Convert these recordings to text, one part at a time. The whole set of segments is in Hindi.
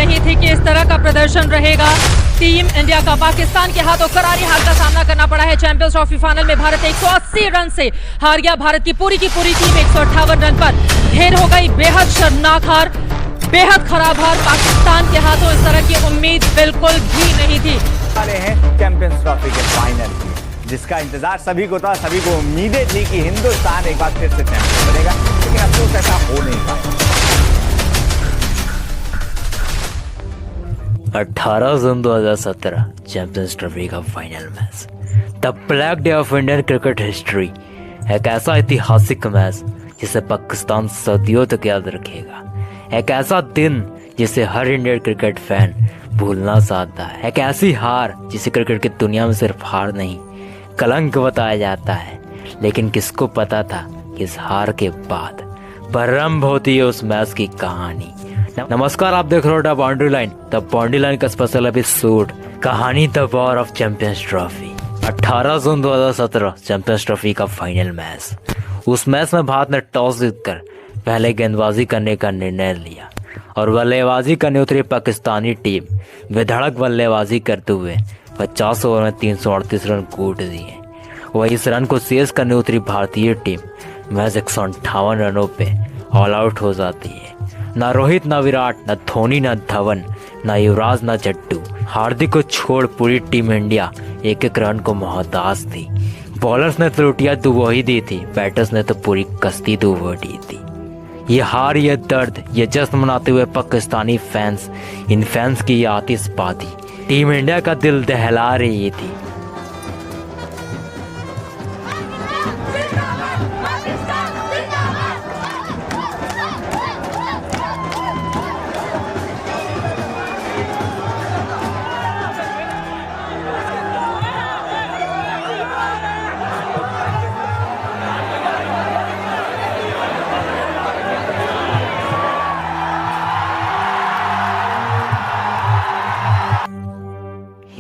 नहीं थी कि इस तरह का प्रदर्शन रहेगा। टीम इंडिया का पाकिस्तान के हाथों करारी हार का सामना करना पड़ा है। चैंपियंस ट्रॉफी फाइनल में भारत 180 रन से हार गया। भारत की पूरी टीम 158 रन पर ढेर हो गई। बेहद शर्मनाक हार, बेहद खराब हार। पाकिस्तान के हाथों इस तरह की उम्मीद बिल्कुल भी नहीं थी। वाले हैं चैंपियंस ट्रॉफी के फाइनल की, जिसका इंतजार सभी को था। सभी को उम्मीदें थी कि हिंदुस्तान एक बार फिर से चैंपियन बनेगा, लेकिन अफसोस ऐसा हो नहीं पाया। 18 जून 2017 चैंपियंस ट्रॉफी का final match, the black day of Indian cricket history. एक ऐसा ऐतिहासिक मैच जिसे पाकिस्तान सदियों तक याद रखेगा। एक ऐसा दिन जिसे हर इंडियन क्रिकेट फैन भूलना चाहता है। एक ऐसी हार जिसे क्रिकेट की दुनिया में सिर्फ हार नहीं, कलंक बताया जाता है। लेकिन किसको पता था कि इस हार के बाद प्रारंभ होती है उस मैच की कहानी। नमस्कार, आप देख रहे हो the boundary line. The boundary line का स्पेशल एपिसोड, कहानी the war of champions trophy. 18 June 2017 champions trophy का फाइनल मैच। उस मैच में भारत ने टॉस जीतकर पहले गेंदबाजी करने का निर्णय लिया और बल्लेबाजी करने उतरी पाकिस्तानी टीम बेधड़क बल्लेबाजी करते हुए 50 ओवर में 338 रन कूट दिए। वही इस रन को शेष करने उतरी भारतीय टीम महज 158 रनों पे ऑल आउट हो जाती है। न रोहित, न विराट, न धोनी, न धवन, न युवराज, न जट्टू, हार्दिक को छोड़ पूरी टीम इंडिया एक एक रन को मोहताज थी। बॉलर्स ने त्रुटियां तो वही दी थी, बैटर्स ने तो पूरी कश्ती तो वो दी थी। ये हार, ये दर्द, ये जश्न मनाते हुए पाकिस्तानी फैंस, इन फैंस की ये आतिशबाजी टीम इंडिया का दिल दहला रही थी।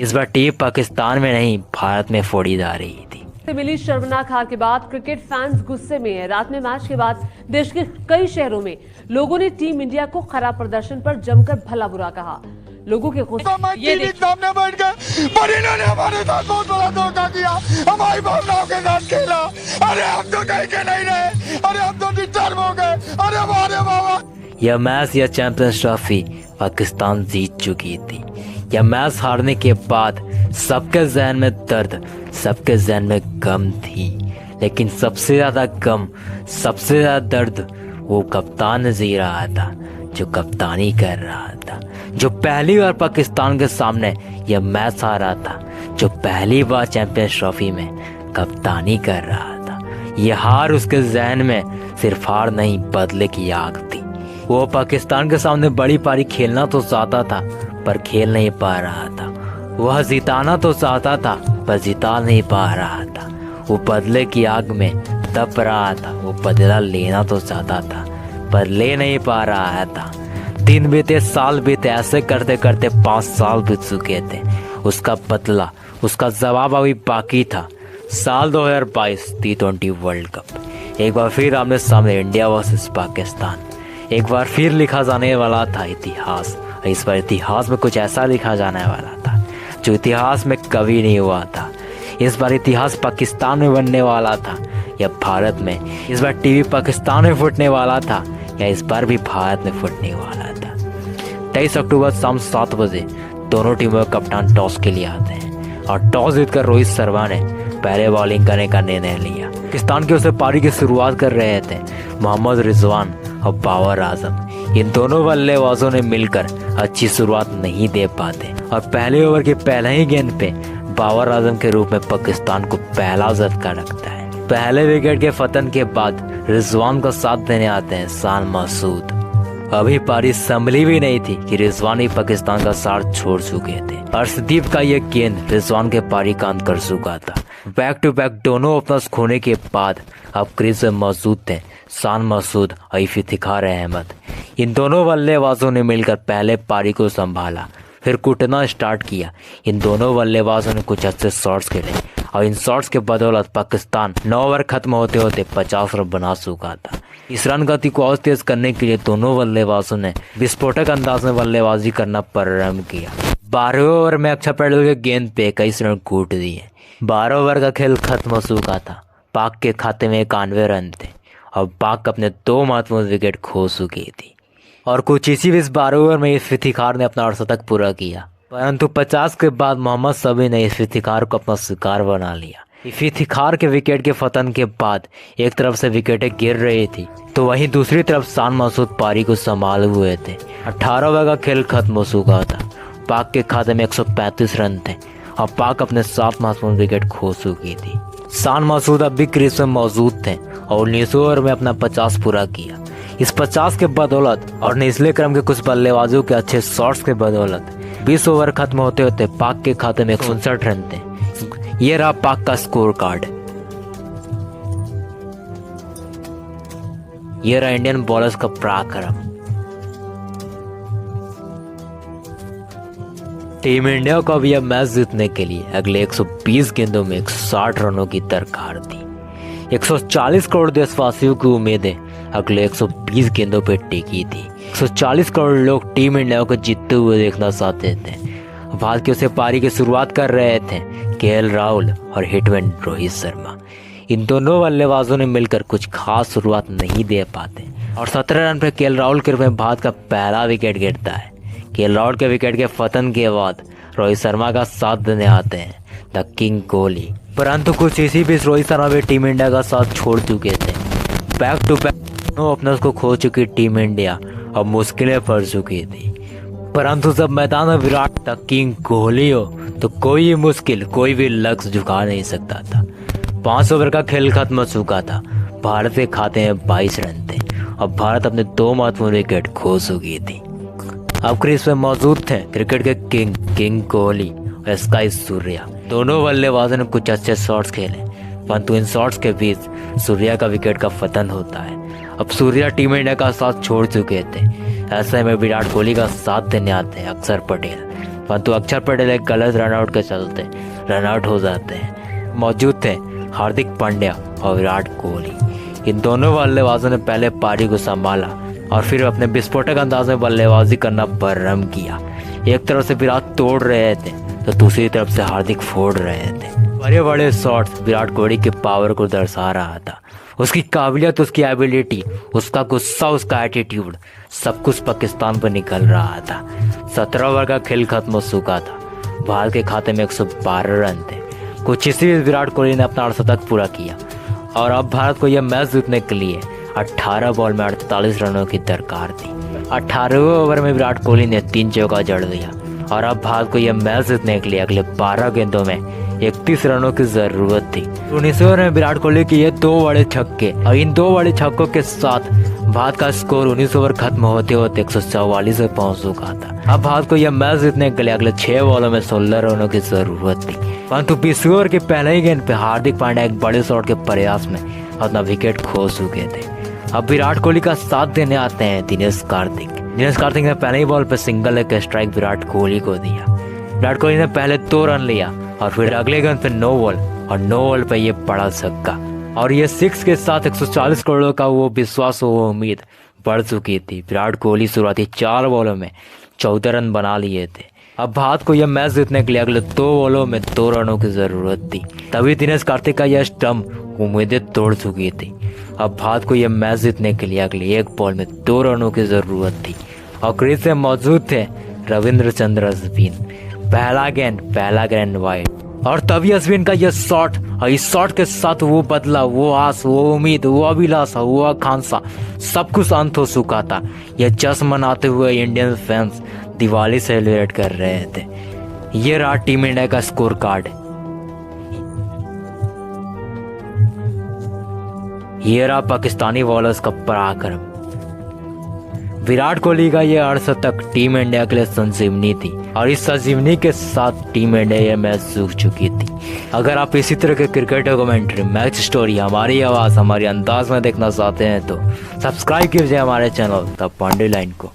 इस बार टीम पाकिस्तान में नहीं, भारत में फोड़ी जा रही थी। मिली शर्मनाक हार के बाद क्रिकेट फैंस गुस्से में है। रात में मैच के बाद देश के कई शहरों में लोगों ने टीम इंडिया को खराब प्रदर्शन पर जमकर भला बुरा कहा। लोगों के गुस्से ये सामने बैठ गए, पर इन्होंने हमारे साथ बहुत बड़ा धोखा किया, हमारी भावनाओं के साथ खेला। अरे हम तो कहीं के नहीं रहे, अरे हम तो डिस्टर्ब हो गए। अरे हमारे बाबा, यह मैच, यह चैंपियंस ट्रॉफी पाकिस्तान जीत चुकी थी। यह मैच हारने के बाद सबके जहन में दर्द, सबके जहन में गम थी। लेकिन सबसे ज्यादा गम, सबसे ज्यादा दर्द वो कप्तान जी रहा था, जो कप्तानी कर रहा था, जो पहली बार पाकिस्तान के सामने यह मैच हारा था, जो पहली बार चैंपियंस ट्रॉफी में कप्तानी कर रहा था। यह हार उसके जहन में सिर्फ हार नहीं, बदले की आग थी। वो पाकिस्तान के सामने बड़ी पारी खेलना तो चाहता था, पर खेल नहीं पा रहा था। वह जिताना तो चाहता था, पर जिता नहीं पा रहा था। वो बदले की आग में तप रहा था। वो बदला लेना तो चाहता था, पर ले नहीं पा रहा था। दिन बीते, साल बीते, ऐसे करते करते 5 साल बीत चुके थे। उसका बदला, उसका जवाब अभी बाकी था। साल 2022 T20 वर्ल्ड कप। एक बार फिर आमने सामने इंडिया वर्सेस पाकिस्तान। एक बार फिर लिखा जाने वाला था इतिहास। इस बार इतिहास में कुछ ऐसा लिखा जाने वाला था जो इतिहास में कभी नहीं हुआ था। इस बार इतिहास पाकिस्तान में बनने वाला था या भारत में। इस बार टीवी पाकिस्तान में फुटने वाला था या इस बार भी भारत में फुटने वाला था। 23 अक्टूबर शाम 7 बजे दोनों टीमों के कप्तान टॉस के लिए आते हैं और टॉस जीतकर रोहित शर्मा ने पहले बॉलिंग करने का निर्णय लिया। पाकिस्तान की ओर से पारी की शुरुआत कर रहे थे मोहम्मद रिजवान और बाबर आजम। इन दोनों बल्लेबाजों ने मिलकर अच्छी शुरुआत नहीं दे पाते और पहले ओवर के पहले ही गेंद पे बाबर आजम के रूप में पाकिस्तान को पहला झटका लगता है। पहले विकेट के पतन के बाद रिजवान का साथ देने आते हैं शान मासूद। अभी पारी संभली भी नहीं थी कि रिजवान ही पाकिस्तान का साथ छोड़ चुके थे। अर्शदीप का यह गेंद रिजवान के पारी का अंत कर चुका था। बैक टू बैक दोनों ओपनर्स खोने के बाद अब क्रीज में मौजूद थे शान मासूद और इफ्तिखार अहमद। इन दोनों बल्लेबाजों ने मिलकर पहले पारी को संभाला, फिर कूटना स्टार्ट किया। इन दोनों बल्लेबाजों ने कुछ अच्छे शॉट्स खेले और इन शॉट्स के बदौलत पाकिस्तान 9 ओवर खत्म होते होते 50 रन बना चुका था। इस रन गति को और तेज करने के लिए दोनों बल्लेबाजों ने विस्फोटक अंदाज में बल्लेबाजी करना प्रारंभ किया। 12वें ओवर में अक्षर पटेल के गेंद पे 21 रन कूट दिए। 12 ओवर का खेल खत्म हो चुका था। पाक के खाते में 91 रन थे और पाक अपने 2 महत्वपूर्ण विकेट खो चुकी थी। और कुछ इसी बीच 12 ओवर में इफ्तिखार ने अपना अर्धशतक पूरा किया, परंतु 50 के बाद मोहम्मद शमी ने इफ्तिखार को अपना शिकार बना लिया। इफ्तिखार के विकेट के पतन के बाद एक तरफ से विकेटें गिर रही थी तो वहीं दूसरी तरफ शान मसूद पारी को संभाले हुए थे। 18 ओवर का खेल खत्म हो चुका था। पाक के खाते में 135 रन थे और पाक अपने 7 महत्वपूर्ण विकेट खो चुकी थी। शान मसूद अब भी क्रीज में मौजूद थे और 19 ओवर में अपना 50 पूरा किया। इस 50 के बदौलत और निचले क्रम के कुछ बल्लेबाजों के अच्छे शॉट्स के बदौलत 20 ओवर खत्म होते होते पाक के खाते में 159 रन थे। ये रहा पाक का स्कोर कार्ड। ये रहा इंडियन बॉलर्स का पराक्रम। टीम इंडिया को अब यह मैच जीतने के लिए अगले 120 गेंदों में 160 रनों की दरकार थी। 140 करोड़ देशवासियों की उम्मीदें अगले 120 गेंदों पर टिकी थी। 140 करोड़ लोग टीम इंडिया को जीतते हुए देखना चाहते थे। भारत की ओर से पारी की शुरुआत कर रहे थे केएल राहुल और हिटमैन रोहित शर्मा। इन दोनों बल्लेबाजों ने मिलकर कुछ खास शुरुआत नहीं दे पाते और 17 रन पर केएल राहुल के रूप में भारत का पहला विकेट गिरता है। केएल राहुल के विकेट के पतन के बाद रोहित शर्मा का साथ देने आते हैं द किंग कोहली, परंतु कुछ इसी बीच रोहित शर्मा भी टीम इंडिया का साथ छोड़ चुके थे। बैक टू बैक ओपनर्स को खो चुकी टीम इंडिया अब मुश्किलें पड़ चुकी थी, परंतु जब मैदान में विराट द किंग कोहली हो तो कोई मुश्किल कोई भी लक्ष्य झुका नहीं सकता था। 5 ओवर का खेल खत्म हो चुका था। भारत के खाते में 22 रन थे और भारत अपने 2 महत्वपूर्ण विकेट खो चुकी थी। अब क्रीज में मौजूद थे क्रिकेट के किंग कोहली और स्काई सूर्या। दोनों बल्लेबाजों ने कुछ अच्छे शॉट्स खेले, परंतु इन शॉट्स के बीच सूर्या का विकेट का पतन होता है। अब सूर्या टीम इंडिया का साथ छोड़ चुके थे। ऐसे में विराट कोहली का साथ देने आते हैं अक्षर पटेल, परंतु अक्षर पटेल एक गलत रनआउट के चलते रनआउट हो जाते हैं। मौजूद थे हार्दिक पांड्या और विराट कोहली। इन दोनों बल्लेबाजों ने पहले पारी को संभाला और फिर अपने विस्फोटक अंदाज में बल्लेबाजी करना प्रारंभ किया। एक तरफ से विराट तोड़ रहे थे तो दूसरी तरफ से हार्दिक फोड़ रहे थे। बड़े बड़े शॉट्स विराट कोहली के पावर को दर्शा रहा था। उसकी काबिलियत, उसकी एबिलिटी, उसका गुस्सा, उसका एटीट्यूड, सब कुछ पाकिस्तान पर निकल रहा था। 17 ओवर का खेल खत्म हो चुका था। भारत के खाते में 112 रन थे। कुछ इसी बीच विराट कोहली ने अपना अर्धशतक पूरा किया और अब भारत को यह मैच जीतने के लिए 18 बॉल में 48 रनों की दरकार थी। 18वें ओवर में विराट कोहली ने 3 चौका जड़ दिया और अब भारत को यह मैच जीतने के लिए अगले 12 गेंदों में 31 रनों की जरूरत थी। 19 ओवर में विराट कोहली के ये 2 बड़े छक्के और इन 2 बड़े छक्कों के साथ भारत का स्कोर 19 ओवर खत्म होते होते 144 पे पहुंच चुका था। अब भारत को यह मैच जीतने के लिए अगले 6 बॉलों में 16 रनों की जरूरत थी, परंतु 20 ओवर के पहले ही गेंद पे हार्दिक पांड्या एक बड़े शॉट के प्रयास में अपना विकेट खो चुके थे। अब विराट कोहली का साथ देने आते हैं दिनेश कार्तिक। दिनेश कार्तिक ने पहले ही बॉल पे single leg strike Virat Kohli को दिया। विराट कोहली ने पहले 2 रन लिया और फिर अगले गेंद पे 9 बॉल और 9 बॉल पे ये बड़ा छक्का और ये 6 के साथ 140 करोड़ का वो विश्वास, वो उम्मीद बढ़ चुकी थी। विराट कोहली शुरुआती 4 बॉलों में 14 रन बना लिए थे। अब भारत को यह मैच जीतने के लिए अगले 2 बॉलों में 2 रनों की जरूरत थी। तभी दिनेश कार्तिक का यह स्टंप उम्मीदें तोड़ चुकी थी। अब भारत को यह मैच जीतने के लिए अगले 1 बॉल में 2 रनों की जरूरत थी और क्रीज में मौजूद थे रविंद्रचंद्र अश्विन। पहला गेंद, पहला ग्रैंड वाइड और तभी अश्विन का यह शॉट और इस शॉट के साथ वो बदला, वो आस, वो उम्मीद, वो अभिलाषा, वो आकांक्षा, सब कुछ अंत हो चुका था। यह जश्न मनाते हुए इंडियन फैंस दिवाली सेलिब्रेट कर रहे थे। ये रहा टीम इंडिया का स्कोर कार्ड। ये रहा पाकिस्तानी बॉलर्स का पराक्रम। विराट कोहली का यह अर्धशतक टीम इंडिया के लिए संजीवनी थी और इस संजीवनी के साथ टीम इंडिया यह मैच जीत चुकी थी। अगर आप इसी तरह के क्रिकेट डॉक्यूमेंट्री, मैच स्टोरी हमारी आवाज़, हमारी अंदाज में देखना चाहते हैं तो सब्सक्राइब कीजिए हमारे चैनल द पांडे लाइन को।